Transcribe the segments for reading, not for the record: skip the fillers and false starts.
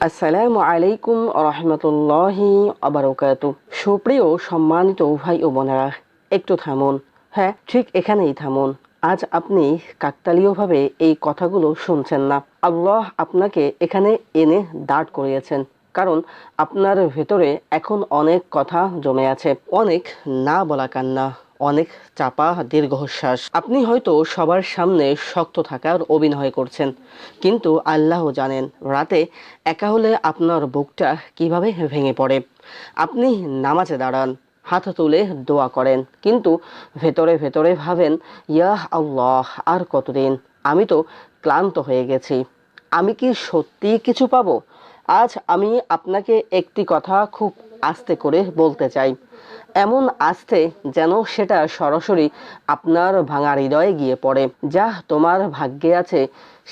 আসসালামু আলাইকুম রহমতুল্লাহি আবারকাতু। সুপ্রিয় সম্মানিত ভাই ও বোনেরা, একটু থামুন। হ্যাঁ, ঠিক এখানেই থামুন। আজ আপনি কাকতালীয়ভাবে এই কথাগুলো শুনছেন না। আল্লাহ আপনাকে এখানে এনে দাঁড় করিয়েছেন, কারণ আপনার ভেতরে এখন অনেক কথা জমে আছে, অনেক না বলা কান্না, অনেক চাপা দীর্ঘশ্বাস। আপনি হয়তো সবার সামনে শক্ত থাকার অভিনয় করছেন, কিন্তু আল্লাহ জানেন রাতে একা হলে আপনার বুকটা কিভাবে ভেঙে পড়ে। আপনি নামাজে দাঁড়ান, হাত তুলে দোয়া করেন, কিন্তু ভেতরে ভেতরে ভাবেন, ইয়াহ আল্লাহ, আর কতদিন? আমি তো ক্লান্ত হয়ে গেছি। আমি কি সত্যি কিছু পাবো? আজ আমি আপনাকে একটি কথা খুব আস্তে করে বলতে চাই, এমন আস্তে যেন সেটা সরাসরি আপনার ভাঙা হৃদয়ে গিয়ে পড়ে। যা তোমার ভাগ্যে আছে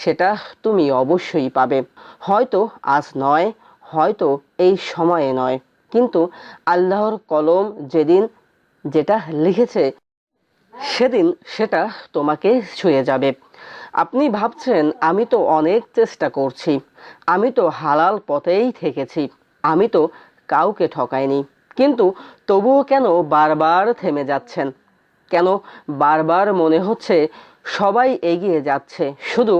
সেটা তুমি অবশ্যই পাবে। হয়তো আজ নয়, হয়তো এই সময়ে নয়, কিন্তু আল্লাহর কলম যেদিন যেটা লিখেছে সেদিন সেটা তোমাকে ছুঁয়ে যাবে। আপনি ভাবছেন, আমি তো অনেক চেষ্টা করছি, আমি তো হালাল পথেই থেকেছি, আমি তো কাউকে ঠকাইনি, কিন্তু তবুও কেন বারবার থেমে যাচ্ছেন? কেন বারবার মনে হচ্ছে সবাই এগিয়ে যাচ্ছে, শুধু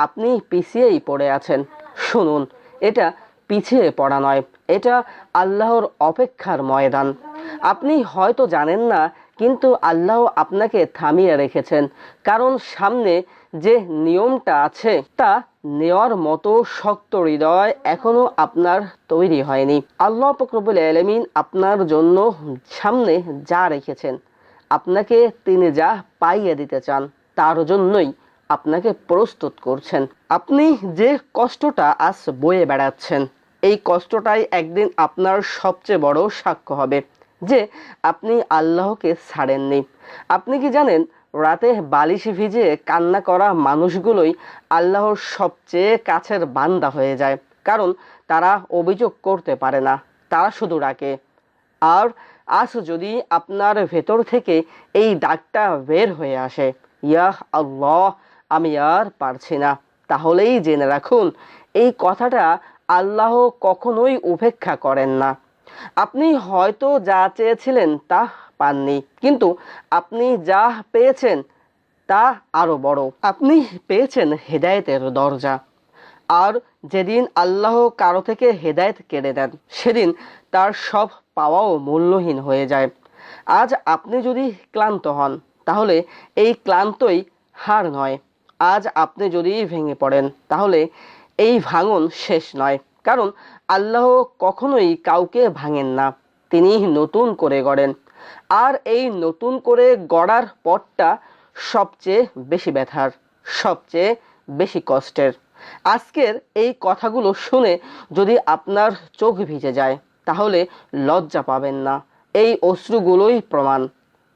আপনি পিছিয়েই পড়ে আছেন? শুনুন, এটা পিছিয়ে পড়া নয়, এটা আল্লাহর অপেক্ষার ময়দান। আপনি হয়তো জানেন না, কিন্তু আল্লাহ আপনাকে থামিয়ে রেখেছেন, কারণ সামনে যে নিয়মটা আছে তা নেওয়ার মতো শক্ত হৃদয় এখনো আপনার তৈরি হয়নি। আল্লাহ পাক রব্বুল আলামিন আপনার জন্য সামনে যা রেখেছেন, আপনাকে তিনি যা পাইয়ে দিতে চান, তার জন্যই আপনাকে প্রস্তুত করছেন। আপনি যে কষ্টটা আজ বয়ে বেড়াচ্ছেন, এই কষ্টটাই একদিন আপনার সবচেয়ে বড় সাক্ষ্য হবে যে আপনি আল্লাহকে ছাড়েননি। আপনি কি জানেন, রাতে বালিশ ভিজে কান্না করা মানুষগুলোই আল্লাহর সবচেয়ে কাছের বান্দা হয়ে যায়, কারণ তারা অভিযোগ করতে পারে না, তারা শুধু ডাকে। আর আজ যদি আপনার ভেতর থেকে এই ডাকটা বের হয়ে আসে, ইয়াহ আল্লাহ, আমি আর পারছি না, তাহলেই জেনে রাখুন, এই কথাটা আল্লাহ কখনোই উপেক্ষা করেন না। আপনি হয়তো যা চেয়েছিলেন তা পাননি, কিন্তু আপনি যা পেয়েছেন তা আরো বড়। আপনি পেয়েছেন হেদায়েতের দরজা। আর যেদিন আল্লাহ কারো থেকে হেদায়েত কেড়ে নেন, সেদিন তার সব পাওয়াও মূল্যহীন হয়ে যায়। আজ আপনি যদি ক্লান্ত হন, তাহলে এই ক্লান্তই হার নয়। আজ আপনি যদি ভেঙে পড়েন, তাহলে এই ভাঙন শেষ নয়, কারণ আল্লাহ কখনোই কাউকে ভাঙেন না, তিনি নতুন করে গড়েন। আর এই নতুন করে গড়ার পথটা সবচেয়ে বেশি ব্যথার, সবচেয়ে বেশি কষ্টের। আজকের এই কথাগুলো শুনে যদি আপনার চোখ ভিজে যায়, তাহলে লজ্জা পাবেন না। এই অশ্রুগুলোই প্রমাণ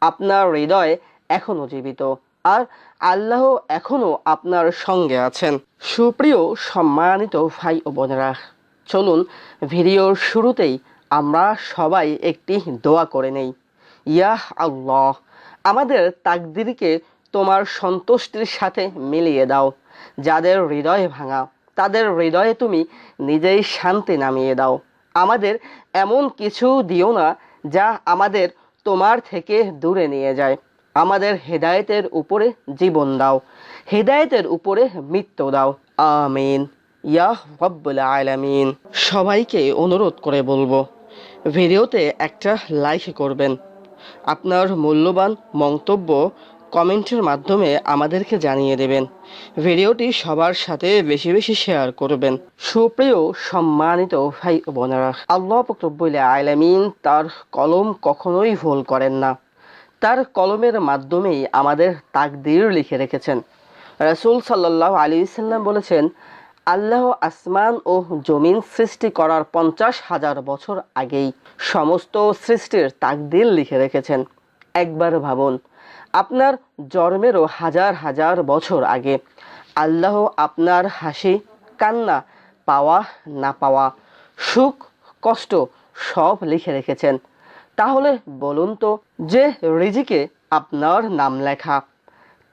আপনার হৃদয় এখনো জীবিত, আর আল্লাহ এখনো আপনার সঙ্গে আছেন। সুপ্রিয় সম্মানিত ভাই ও বোনেরা, চলুন ভিডিওর শুরুতেই আমরা সবাই একটি দোয়া করে নেই। ইয়াহ আল্লাহ, আমাদের তাকদিরকে তোমার সন্তুষ্টির সাথে মিলিয়ে দাও। যাদের হৃদয় ভাঙা, তাদের হৃদয়ে তুমি নিজেই শান্তি নামিয়ে দাও। আমাদের এমন কিছু দিও না যা আমাদের তোমার থেকে দূরে নিয়ে যায়। আমাদের হেদায়েতের উপরে জীবন দাও, হেদায়েতের উপরে মৃত্যু দাও। আমিন ইয়া রাব্বুল আলামিন। সবাইকে অনুরোধ করে বলবো, ভিডিওতে একটা লাইক করবেন। আপনার মূল্যবান মন্তব্য কমেন্টের মাধ্যমে আমাদেরকে জানিয়ে দেবেন। ভিডিওটি সবার সাথে বেশি বেশি শেয়ার করবেন। সুপ্রিয় সম্মানিত ভাই ও বোনেরা, আল্লাহ পাক রব্বুল আলামিন তার কলম কখনোই ভুল করেন না। তার কলমের মাধ্যমেই আমাদের তাকদীর লিখে রেখেছেন। রাসূল সাল্লাল্লাহু আলাইহি সাল্লাম বলেছেন, আল্লাহ আসমান ও জমিন সৃষ্টি করার 50,000 বছর আগেই সমস্ত সৃষ্টির তাকদীর লিখে রেখেছেন। একবার ভাবুন, আপনার জন্মেরও হাজার হাজার বছর আগে আল্লাহ আপনার হাসি কান্না, পাওয়া না পাওয়া, সুখ কষ্ট সব লিখে রেখেছেন। তাহলে বলুন তো, যে রিজিকে আপনার নাম লেখা,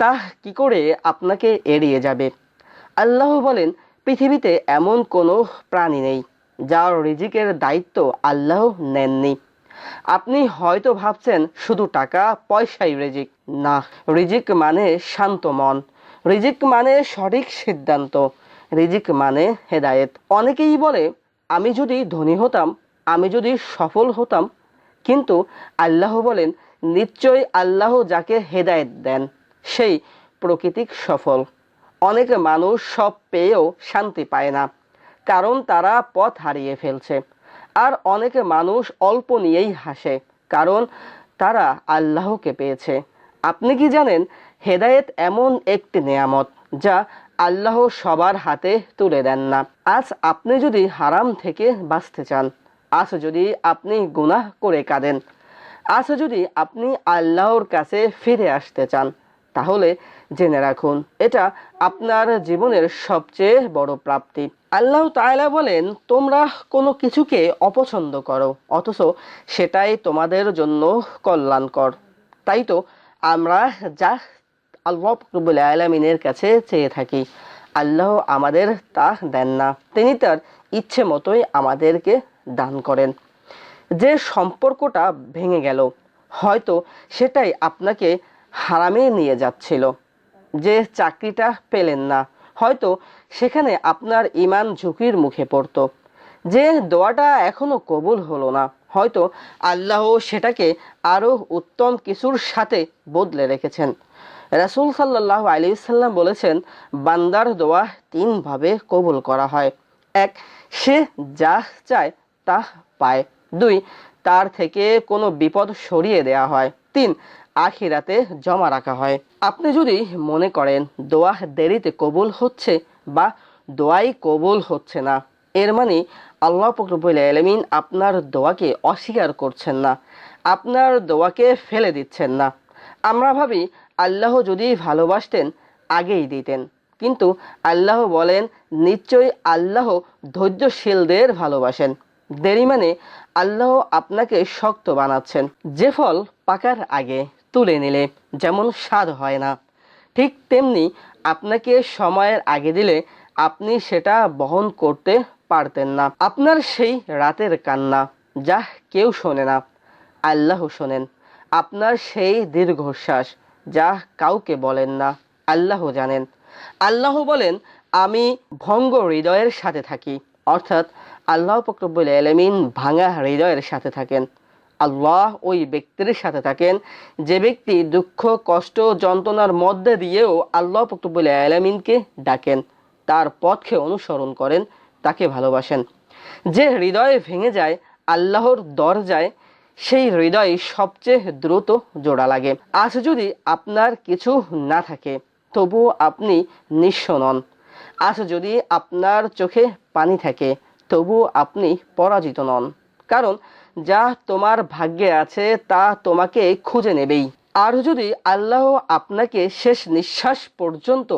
তা কি করে আপনাকে এড়িয়ে যাবে? আল্লাহ বলেন, পৃথিবীতে এমন কোনো প্রাণী নেই যার রিজিকের দায়িত্ব আল্লাহ নেননি। আপনি হয়তো ভাবছেন শুধু টাকা পয়সাই রিজিক। না, রিজিক মানে শান্ত মন, রিজিক মানে সঠিক সিদ্ধান্ত, রিজিক মানে হেদায়েত। অনেকেই বলে আমি যদি ধনী হতাম, আমি যদি সফল হতাম, কিন্তু আল্লাহ বলেন নিশ্চয়ই আল্লাহ যাকে হেদায়েত দেন সেই প্রকৃতিক সফল। অনেক মানুষ সব পেয়েও শান্তি পায় না, কারণ তারা পথ হারিয়ে ফেলছে। আর অনেক মানুষ অল্প নিয়েই হাসে, কারণ তারা আল্লাহকে পেয়েছে। আপনি কি জানেন হেদায়েত এমন একটি নেয়ামত যা আল্লাহ সবার হাতে তুলে দেন না। আজ আপনি যদি হারাম থেকে বাঁচতে চান, আজ যদি আপনি গুনাহ করে কাঁদেন, আজ যদি আপনি আল্লাহর কাছে ফিরে আসতে চান, তাহলে জেনে রাখুন এটা আপনার জীবনের সবচেয়ে বড় প্রাপ্তি। আল্লাহ তাআলা বলেন তোমরা কোনো কিছুকে অপছন্দ করো অথচ সেটাই তোমাদের জন্য কল্যাণকর। তাই তো আমরা যা আল্লাহ রাব্বুল আলামিনের কাছে চেয়ে থাকি, আল্লাহ আমাদের তা দেন না, তিনি তার ইচ্ছে মতোই আমাদেরকে দান করেন। যে সম্পর্কটা ভেঙে গেল, হয়তো সেটাই আপনাকে হারামে নিয়ে যাচ্ছিল। যে চাকরিটা পেলেন না, হয়তো সেখানে আপনার ঈমান ঝুঁকির মুখে পড়তো। যে দোয়াটা এখনো কবুল হলো না, হয়তো আল্লাহ সেটাকে আরো উত্তম কিছুর সাথে বদলে রেখেছেন। রাসূল সাল্লাল্লাহু আলাইহি সাল্লাম বলেছেন বান্দার দোয়া তিন ভাবে কবুল করা হয়। এক, সে যা চায় তা পায়। দুই, তার থেকে কোনো বিপদ সরিয়ে দেয়া হয়। তিন, আখিরাতে জমা রাখা হয়। আপনি যদি মনে করেন দোয়া দেরিতে কবুল হচ্ছে বা দোয়াই কবুল হচ্ছে না, এর মানে আল্লাহ পাক রব্বুল আলামিন আপনার দোয়াকে অস্বীকার করছেন না, আপনার দোয়াকে ফেলে দিচ্ছেন না। আমরা ভাবি আল্লাহ যদি ভালোবাসতেন আগেই দিতেন, কিন্তু আল্লাহ বলেন নিশ্চয়ই আল্লাহ ধৈর্যশীলদের ভালোবাসেন। দেরি মানে আল্লাহ আপনাকে শক্ত বানাচ্ছেন। যে ফল পাকার আগে তুলে নিলে যেমন স্বাদ হয় না, ঠিক তেমনি আপনাকে সময়ের আগে দিলে আপনি সেটা বহন করতে পারতেন না। আপনার সেই রাতের কান্না যা কেউ শোনে না, আল্লাহ শোনেন। আপনার সেই দীর্ঘশ্বাস যা কাউকে বলেন না, আল্লাহ জানেন। আল্লাহ বলেন আমি ভঙ্গ হৃদয়ের সাথে থাকি, অর্থাৎ আল্লাহ পাক রব্বুল আলামিন ভাঙা হৃদয়ের সাথে থাকেন। আল্লাহ ওই ব্যক্তির সাথে থাকেন যে ব্যক্তি দুঃখ কষ্ট যন্ত্রণার মধ্যে দিয়েও আল্লাহ পাক রব্বুল আলামিনকে ডাকেন, তার পথকে অনুসরণ করেন, তাকে ভালোবাসেন। যে হৃদয় ভেঙে যায় আল্লাহর দরজায়, সেই হৃদয় সবচেয়ে দ্রুত জোড়া লাগে। আজ যদি আপনার কিছু না থাকে তবুও আপনি নিঃস্ব নন। আজ যদি আপনার চোখে পানি থাকে তবুও আপনি পরাজিত নন, কারণ যা তোমার ভাগ্যে আছে তা তোমাকে খুঁজে নেবেই। আর যদি আল্লাহ আপনাকে শেষ নিঃশ্বাস পর্যন্ত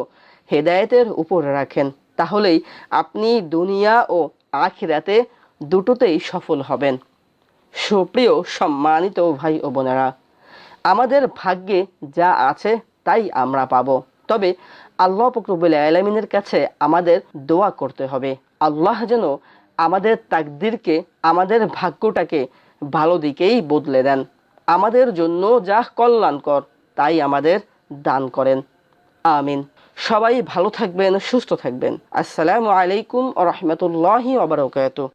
হেদায়েতের উপর রাখেন, তাহলেই আপনি দুনিয়া ও আখিরাতে দুটোতেই সফল হবেন। সুপ্রিয় সম্মানিত ভাই ও বোনেরা, আমাদের ভাগ্যে যা আছে তাই আমরা পাবো, তবে আল্লাহ পাক রব্বুল আলামিনের কাছে আমাদের দোয়া করতে হবে আল্লাহ যেন আমাদের তাকদীরকে, আমাদের ভাগ্যটাকে ভালো দিকেই বদলে দেন, আমাদের জন্য যা কল্যাণকর তাই আমাদের দান করেন। আমিন। সবাই ভালো থাকবেন, সুস্থ থাকবেন। আসসালামু আলাইকুম ওয়া রাহমাতুল্লাহি ওয়া বারাকাতুহু।